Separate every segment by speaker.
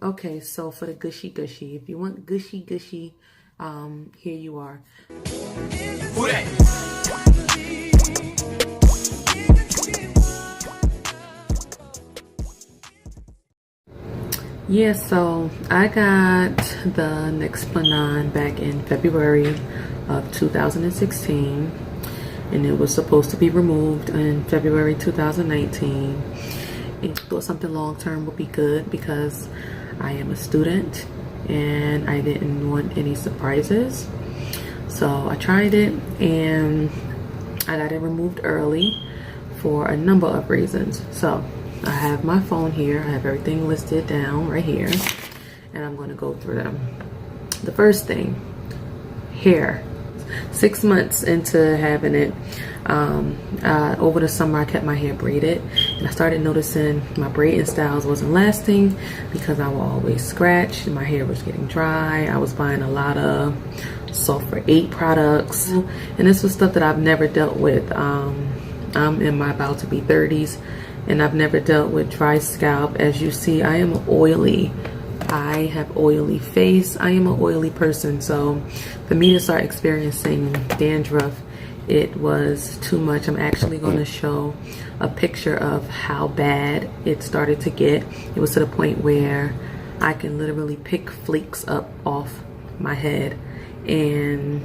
Speaker 1: Okay, so for the gushy, if you want gushy, here you are. Who that? Yeah, so I got the Nexplanon back in February of 2016, and it was supposed to be removed in February 2019. I thought something long-term would be good because I am a student and I didn't want any surprises. So I tried it and I got it removed early for a number of reasons. So I have my phone here. I have everything listed down right here, and I'm going to go through them. The first thing, hair. 6 months into having it, over the summer I kept my hair braided, and I started noticing my braiding styles wasn't lasting because I would always scratch. My hair was getting dry. I was buying a lot of sulfur 8 products, and this was stuff that I've never dealt with. I'm in my about to be 30s, and I've never dealt with dry scalp. As you see, I am oily. I have oily face. I am an oily person. So for me to start experiencing dandruff, it was too much. I'm actually going to show a picture of how bad it started to get. It was to the point where I can literally pick flakes up off my head, and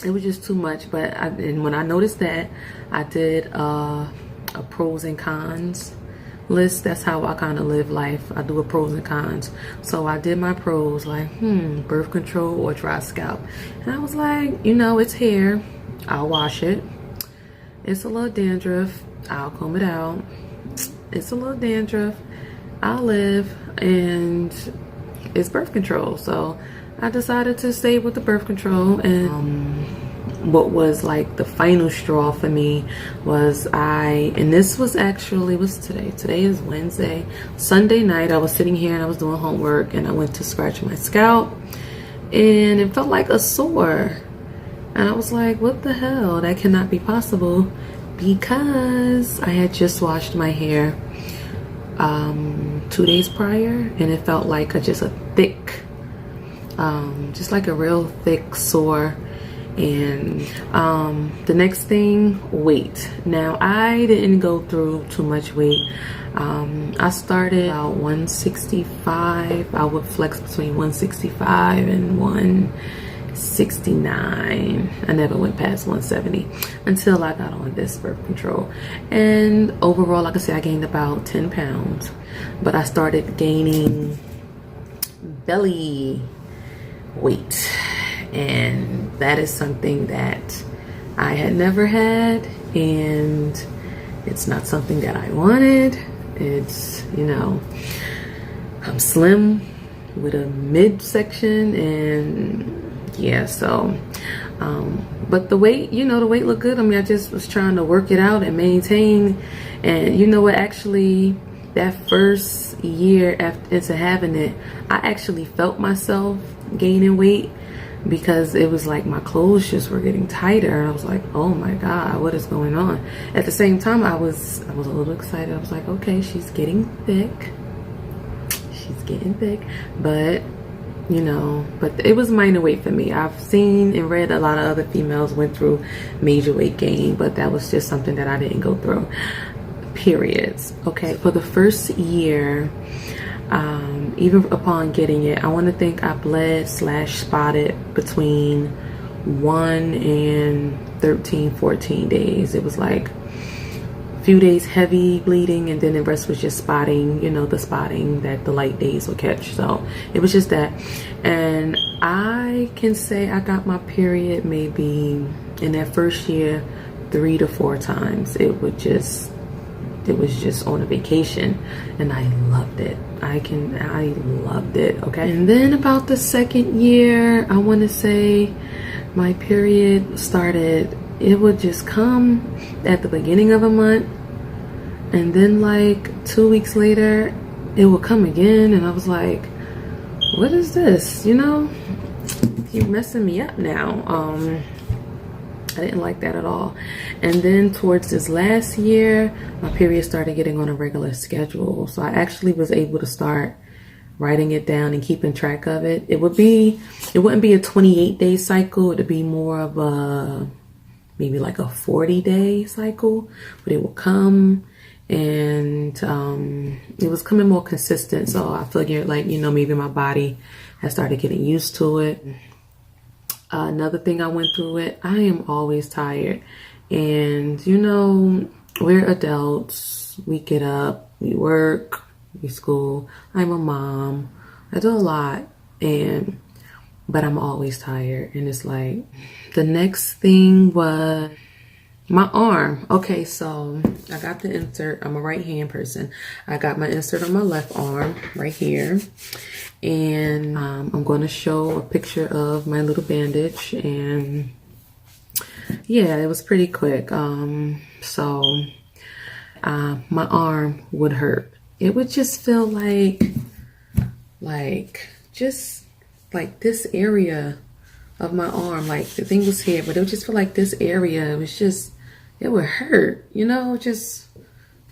Speaker 1: it was just too much. But and when I noticed that, I did a pros and cons list. That's how I kind of live life. I do a pros and cons. So I did my pros, like birth control or dry scalp, and I was like, you know, it's hair, I'll wash it. It's a little dandruff, I'll comb it out. It's a little dandruff, I'll live. And it's birth control. So I decided to stay with the birth control. And what was like the final straw for me was and this was actually, what's today? Today is Wednesday. Sunday night, I was sitting here and I was doing homework, and I went to scratch my scalp, and it felt like a sore. And I was like, what the hell? That cannot be possible, because I had just washed my hair 2 days prior, and it felt like just a thick, just like a real thick sore. And the next thing, weight. Now, I didn't go through too much weight. I started about 165. I would flex between 165 and 169. I never went past 170 until I got on this birth control. And overall, like I said, I gained about 10 pounds. But I started gaining belly weight, and that is something that I had never had, and it's not something that I wanted. It's, you know, I'm slim with a midsection, and yeah, so but the weight, you know, the weight looked good. I mean, I just was trying to work it out and maintain. And you know what, actually that first year into having it, I actually felt myself gaining weight, because it was like my clothes just were getting tighter, and I was like, oh my god, what is going on? At the same time, I was a little excited. I was like, okay, she's getting thick, but you know, but it was minor weight for me. I've seen and read a lot of other females went through major weight gain, but that was just something that I didn't go through. Periods. Okay, for the first year, even upon getting it, I want to think I bled / spotted between 1 and 13, 14 days. It was like a few days heavy bleeding, and then the rest was just spotting, you know, the spotting that the light days will catch. So it was just that. And I can say I got my period maybe in that first year 3 to 4 times. It was just on a vacation, and I loved it. I loved it. Okay, and then about the second year, I want to say my period started. It would just come at the beginning of a month, and then like 2 weeks later it would come again, and I was like, what is this? You know, you're messing me up now. I didn't like that at all. And then towards this last year, my period started getting on a regular schedule. So I actually was able to start writing it down and keeping track of it. It wouldn't be a 28-day cycle. It'd be more of a maybe like a 40-day cycle, but it would come, and it was coming more consistent. So I figured, like, maybe my body has started getting used to it. Another thing I went through it, I am always tired, and we're adults. We get up, we work, we school. I'm a mom. I do a lot, but I'm always tired. And it's like, the next thing was my arm. Okay, so I got the insert. I'm a right hand person. I got my insert on my left arm right here. And I'm going to show a picture of my little bandage. And yeah, it was pretty quick. So my arm would hurt. It would just feel like just like this area of my arm, like the thing was here, but it would just feel like this area, it would hurt, just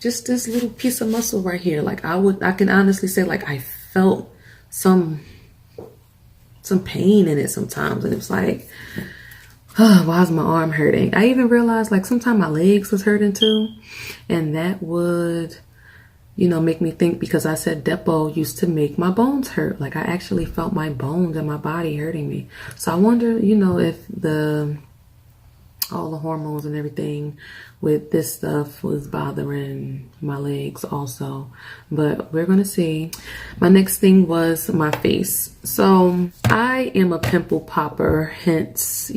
Speaker 1: this little piece of muscle right here. Like I can honestly say, like, I felt some pain in it sometimes, and it's like, oh, why is my arm hurting? I even realized, like, sometimes my legs was hurting too, and that would make me think, because I said Depo used to make my bones hurt. Like, I actually felt my bones and my body hurting me. So I wonder, if all the hormones and everything with this stuff was bothering my legs also. But we're going to see. My next thing was my face. So I am a pimple popper, hence,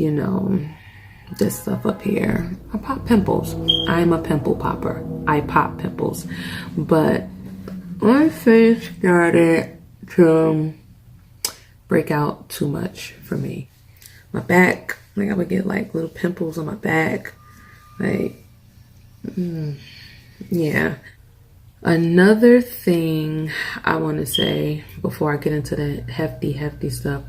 Speaker 1: this stuff up here. I pop pimples. I'm a pimple popper. I pop pimples. But my face started to break out too much for me. My back, like, I would get like little pimples on my back. Like, yeah. Another thing I want to say before I get into the hefty stuff,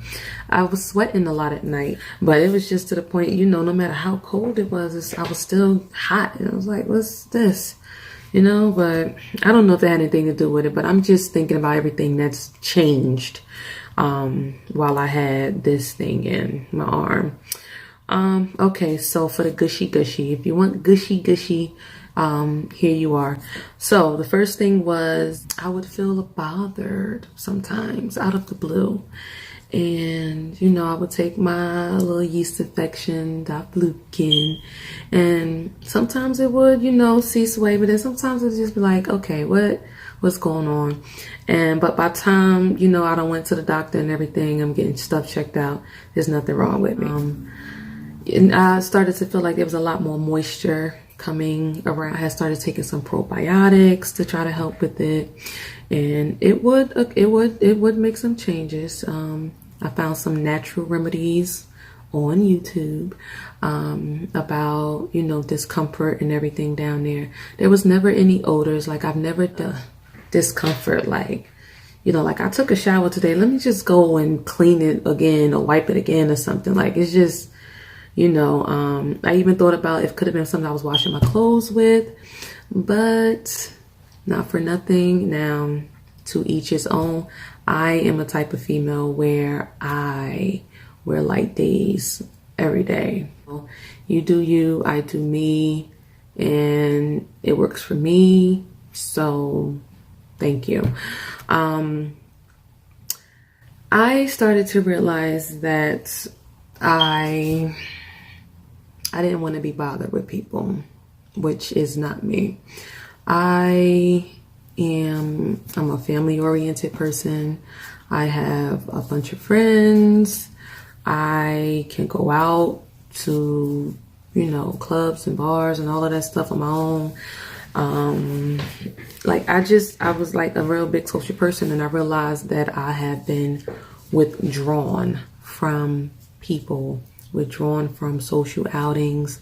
Speaker 1: I was sweating a lot at night, but it was just to the point, no matter how cold it was, I was still hot. And I was like, what's this? But I don't know if it had anything to do with it, but I'm just thinking about everything that's changed while I had this thing in my arm. Okay, so for the gushy, if you want gushy, here you are. So the first thing was, I would feel bothered sometimes out of the blue. And, I would take my little yeast infection, Daplukin, and sometimes it would, cease away, but then sometimes it would just be like, okay, what's going on? But by the time, I done went to the doctor and everything, I'm getting stuff checked out, there's nothing wrong with me. And I started to feel like there was a lot more moisture coming around. I had started taking some probiotics to try to help with it, and it would make some changes. I found some natural remedies on YouTube about discomfort and everything down there. There was never any odors. Like, I've never done discomfort, like, like, I took a shower today, let me just go and clean it again or wipe it again or something. Like, it's just, I even thought about if it could have been something I was washing my clothes with, but not for nothing. Now, to each his own. I am a type of female where I wear light days every day. You do you, I do me, and it works for me. So thank you. I started to realize that I didn't want to be bothered with people, which is not me. I'm a family-oriented person. I have a bunch of friends. I can go out to, clubs and bars and all of that stuff on my own. I was like a real big social person, and I realized that I have been withdrawn from people, withdrawn from social outings.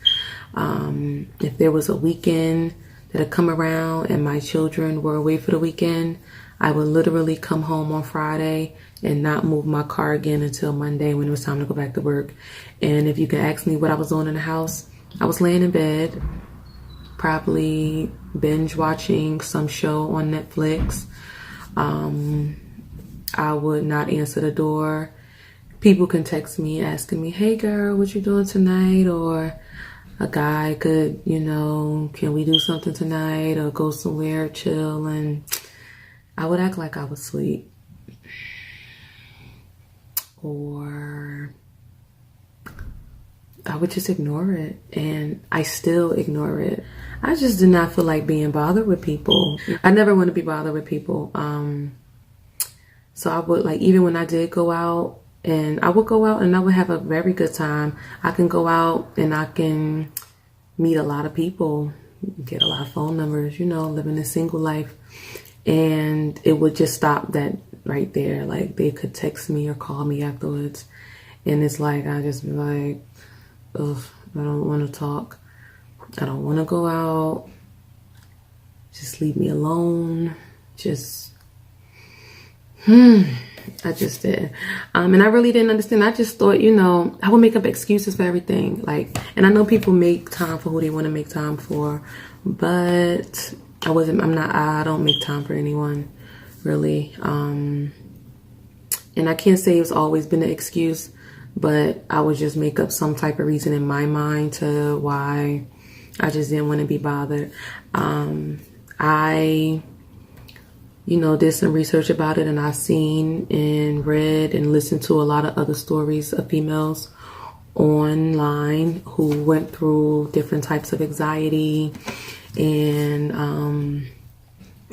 Speaker 1: If there was a weekend that had come around and my children were away for the weekend, I would literally come home on Friday and not move my car again until Monday when it was time to go back to work. And if you can ask me what I was doing in the house, I was laying in bed, probably binge watching some show on Netflix. I would not answer the door. People can text me asking me, hey girl, what you doing tonight? Or a guy could, you know, can we do something tonight or go somewhere, chill? And I would act like I was asleep. Or I would just ignore it, and I still ignore it. I just did not feel like being bothered with people. I never want to be bothered with people. So I would, like, even when I did go out, and I would go out and I would have a very good time. I can go out and I can meet a lot of people, get a lot of phone numbers, you know, living a single life. And it would just stop that right there. Like, they could text me or call me afterwards. And it's like, I just be like, ugh, I don't want to talk. I don't want to go out. Just leave me alone. I just did. And I really didn't understand. I just thought, you know, I would make up excuses for everything. Like, and I know people make time for who they want to make time for, but I don't make time for anyone, really. And I can't say it's always been an excuse, but I would just make up some type of reason in my mind to why I just didn't want to be bothered. I, you know, did some research about it, and I've seen and read and listened to a lot of other stories of females online who went through different types of anxiety and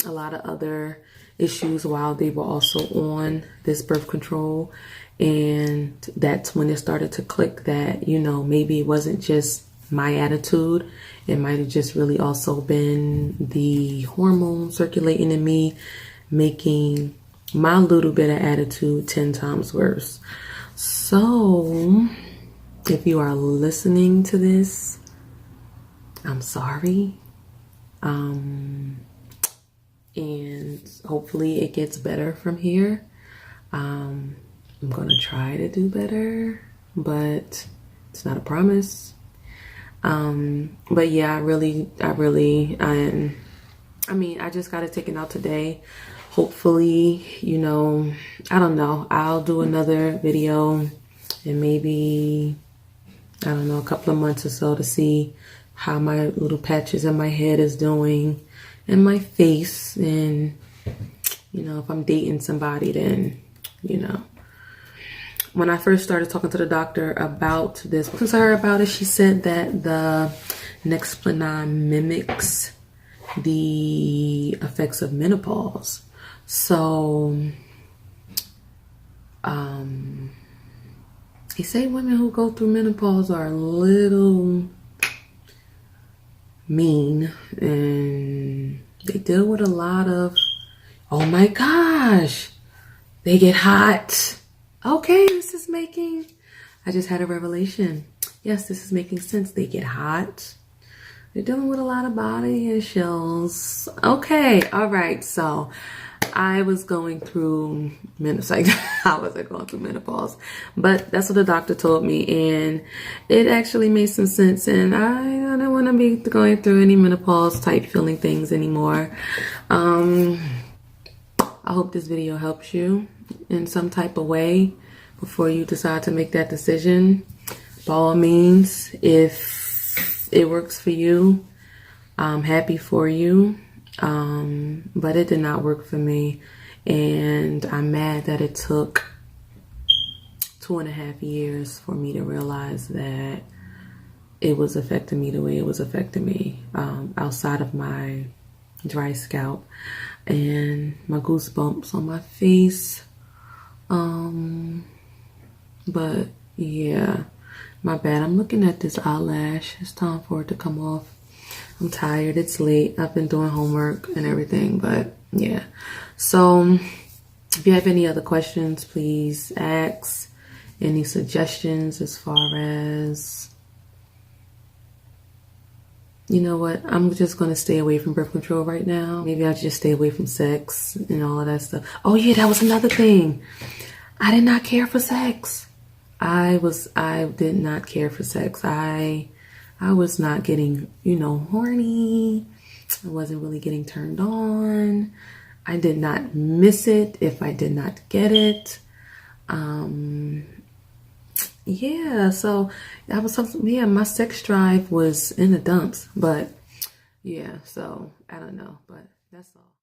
Speaker 1: a lot of other issues while they were also on this birth control. And that's when it started to click that, you know, maybe it wasn't just my attitude. It might have just really also been the hormones circulating in me, making my little bit of attitude 10 times worse. So if you are listening to this, I'm sorry. And hopefully it gets better from here. I'm going to try to do better, but it's not a promise. But yeah, I just got it taken out today. Hopefully, you know, I don't know, I'll do another video in maybe, I don't know, a couple of months or so to see how my little patches on my head is doing and my face. And, you know, if I'm dating somebody, then, you know. When I first started talking to the doctor about this, to her about it, she said that the Nexplanon mimics the effects of menopause. So, they say women who go through menopause are a little mean, and they deal with a lot of, oh my gosh, they get hot. Okay, I just had a revelation. Yes, this is making sense. They get hot. They're dealing with a lot of body issues. Okay, all right. So I was going through menopause. How was I going through menopause? But that's what the doctor told me, and it actually made some sense. And I don't want to be going through any menopause type feeling things anymore. I hope this video helps you in some type of way before you decide to make that decision. By all means, if it works for you, I'm happy for you. But it did not work for me, and I'm mad that it took 2.5 years for me to realize that it was affecting me the way it was affecting me, outside of my dry scalp and my goosebumps on my face. But yeah, my bad. I'm looking at this eyelash. It's time for it to come off. I'm tired. It's late. I've been doing homework and everything, but yeah. So if you have any other questions, please ask. Any suggestions as far as, you know what, I'm just going to stay away from birth control right now. Maybe I'll just stay away from sex and all of that stuff. Oh yeah, that was another thing. I did not care for sex. I did not care for sex. I was not getting, you know, horny. I wasn't really getting turned on. I did not miss it if I did not get it. Yeah, so I was yeah, my sex drive was in the dumps, but yeah, so I don't know, but that's all.